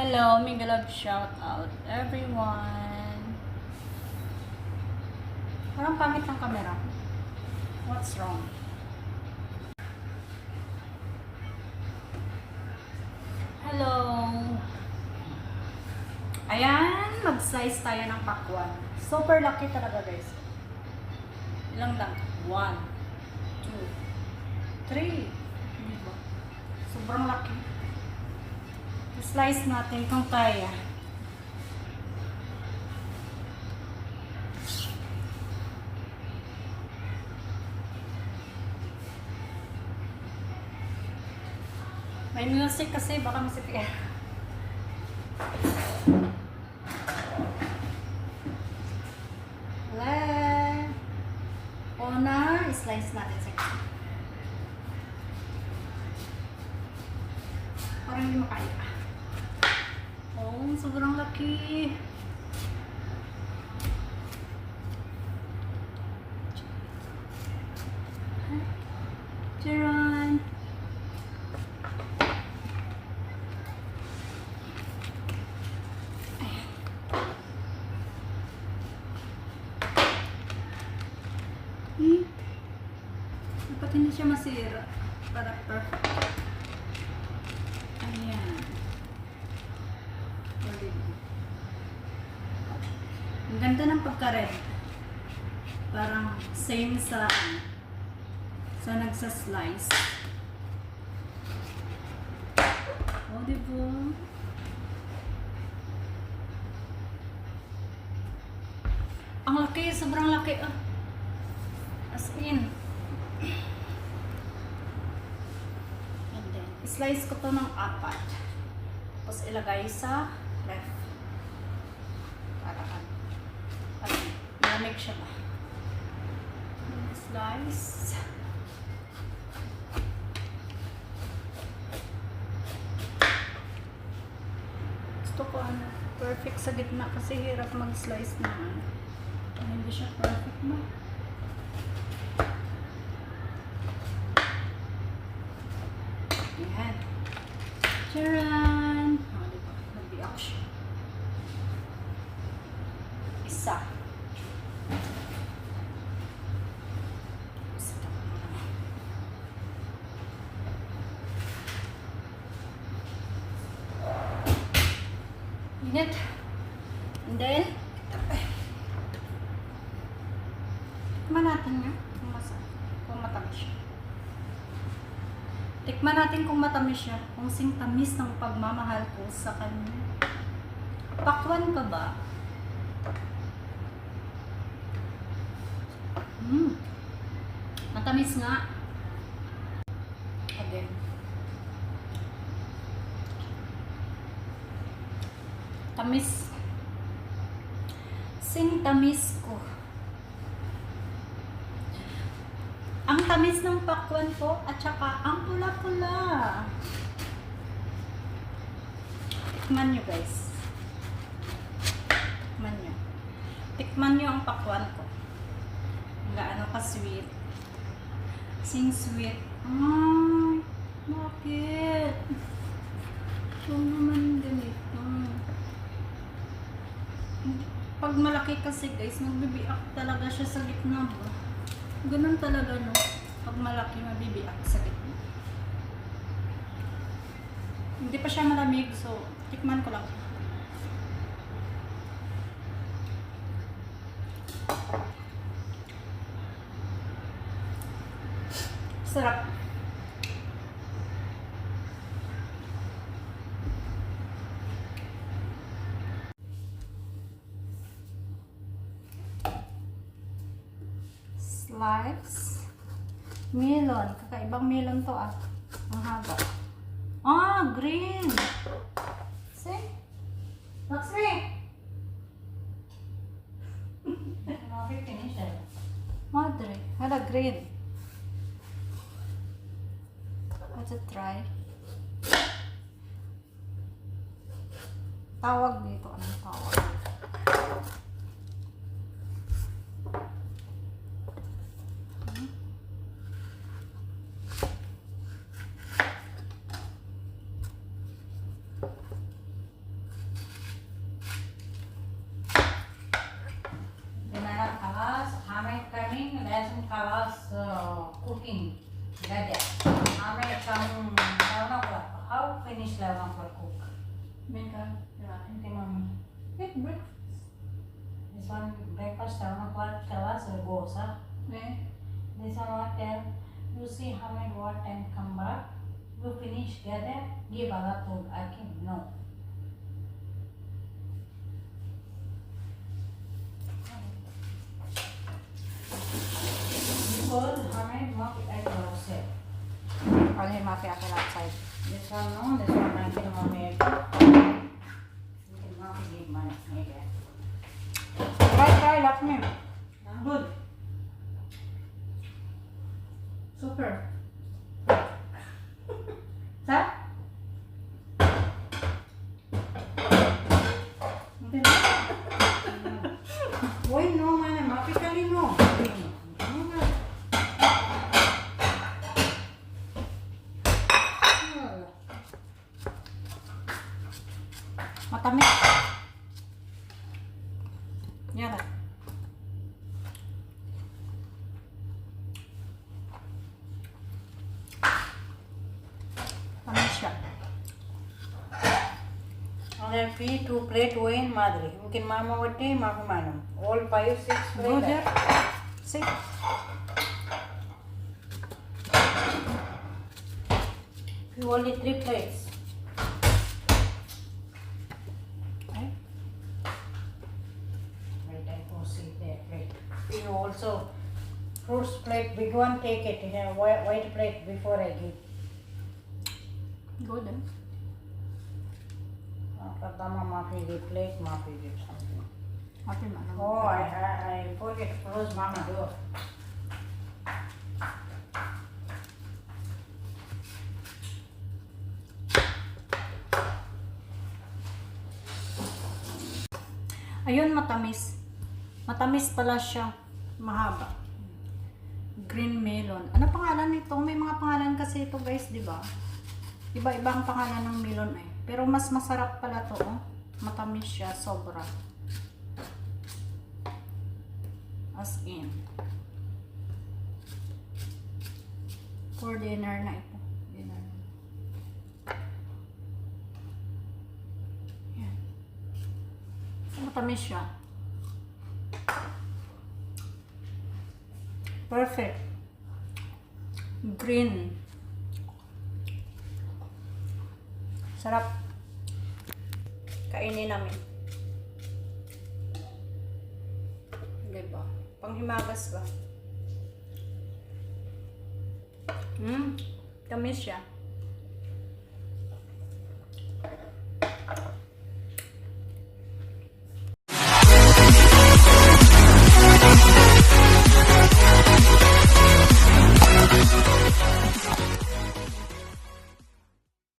Hello, Migalog shout out everyone. Parang pangit ng camera. What's wrong? Hello. Ayan, mag-slice tayo ng pakwan. Super lucky talaga guys. Ilang lang? 1, 2, 3. Diba? Sobrang lucky. Slice natin kung kaya. May music kasi baka masipin. Una, slice natin sa kanya. Parang hindi makaya. Oh, sobrang laki. Charan. Dapat hindi siya masira. Para perfect. Ayan. Ang ganda ng pagka-red. Parang same sa nagsa-slice. Oh, diba? Ang laki, sobrang laki. As in. And then, slice ko to ng 4. Tapos ilagay sa ref. Para malamig siya ba? Slice. Gusto ko perfect sa gitna kasi hirap mag-slice naman. Hindi siya perfect na. Ayan. Charan! Diba? Nagbiyak siya. Isa. Init. And then, tikman natin nga kung matamis siya. Tikman natin kung matamis siya. Kung sing tamis ng pagmamahal ko sa kanya. Pakwan ka ba? Matamis nga. Again. Tamis. Sing tamis ko. Ang tamis ng pakwan ko at saka ang pula-pula. Tikman nyo guys. Tikman nyo. Tikman nyo ang pakwan ko. Gaano ka sweet. Sing sweet. Ay, bakit? So naman ganito. Pag malaki kasi guys, magbibiak talaga siya sa gitna ba? Ganun talaga no. Pag malaki, mabibiak sa gitna. Hindi pa siya malamig, so tikman ko lang. Sarap. Slice. Melon. Kakaibang melon to Ang haba. Green. See? Lakshmi! Madre. Hala, green. Let's try. Tawag dito. Anong tawag? finish lang for cook. Bengka. Diba? Okay, mommy. Eat breakfast. This one breakfast 7 o'clock class will go, sir. Eh? This one what time? You see how many what time come back? You finish gather, give other food. I can no. Because how many mark at outside? I'll maki akin outside. This one no, this one I can mommy. You can mommy give money maybe. Try, Lakshmi. Good. Super. Sir? Okay na? Why no man? Mapikali no. Matamis. Yan na. Tamis siya. And fee 2 plate wine madri. Mungkin mama wati maku manam. All 5, 6 Go plate. there. See? You only 3 plates. Okay. Wait, I go see there plate. You also fruits plate, big one, take it in a white plate before I give. Go there. Kadama mafi give plate, mafi give something. Okay, madam. Oh, I forget to close mama door. Ayun, matamis. Matamis pala siya. Mahaba. Green melon. Ano pangalan nito? May mga pangalan kasi ito guys, di ba? Iba-ibang pangalan ng melon eh. Pero mas masarap pala to, oh. Matamis siya, sobra. As in. For dinner na ito. Dinner. Yan. Matamis siya. Perfect. Green. Sarap. Kainin namin. Diba? Panghimagas ba? Tamis siya.